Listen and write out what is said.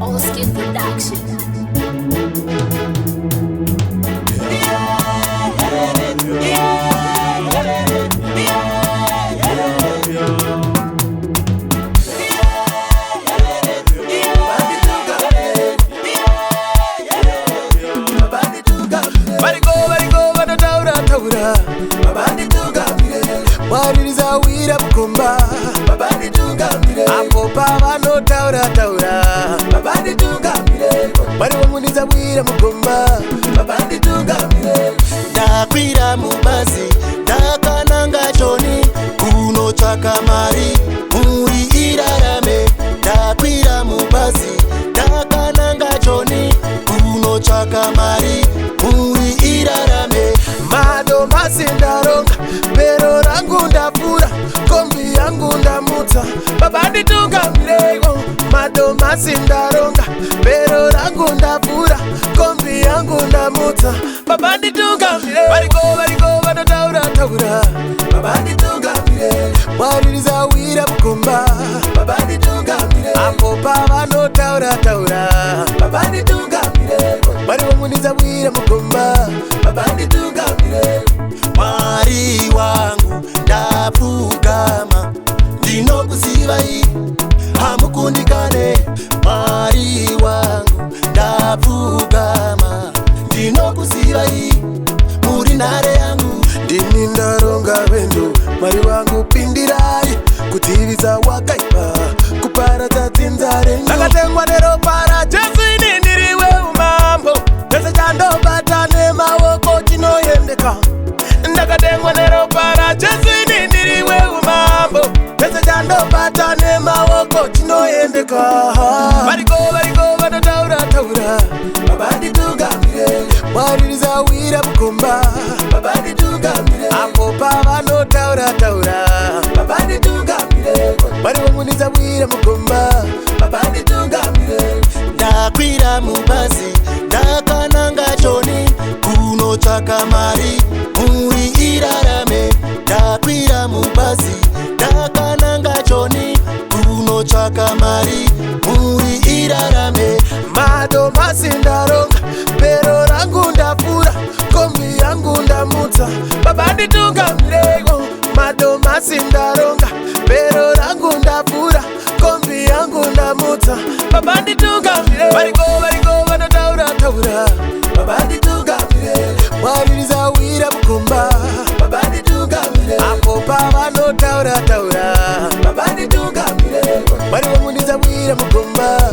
All Skin Production. Waririza wira bukomba babandi tungamire apo pava no taura babandi tungamire bari womuniza wira bukomba babandi tungamire ndakwira mubazi ndakananga choni kuno tsvaka mari muri irarame ndakwira mubazi ndakananga choni kuno tsvaka mari muri irarame mado masindaronga pero rangu ndapura kombi yangu ndamutsa babandi tungamire mado masindaronga pero rangu ndapura kombi yangu ndamutsa babandi tungamire variko vanotaura babandi tungamire waririza wira bukomba babandi tungamire apo pavanotaura babandi tungamire vari vomuniza wira bukomba babandi tungamire Mwari wangu ndapfugama ndinokuzivai hamukundikane Mwari wangu ndapfugama ndinokuzivai muri nhare yangu ndini ndaronga vendo Mwari wangu pindirai kutivisa wakaipa kuparadza dzinzare ndakatengwa neropa raJesu ini ndiriwe umambo chese chandobata nemaoko chinoendeka ndakatengwa neropa raJesu ini ndiriwe umambo chese chandobata nemaoko chinoendeka variko vanotaura babandi tungamire waririza wira bukomba babandi tungamire apo pavanotaura babandi tungamire vari vomuniza wira bukomba babandi tungamire ndakwira mubazi ndakananga choni kunotsvaka mari muri irarame ndakwira mubazi ndakananga choni kunotsvaka mari muri irarame mado masindaronga pero rangu ndapura kombi yangu ndamutsa babandi tungamire mado masindaronga pero rangu ndapura kombi yangu ndamutsa babandi tungamire variko vanotaura babandi tungamire waririza wira bukomba babandi tungamire apo pavanotaura babandi tungamire vari vomuniza wira bukomba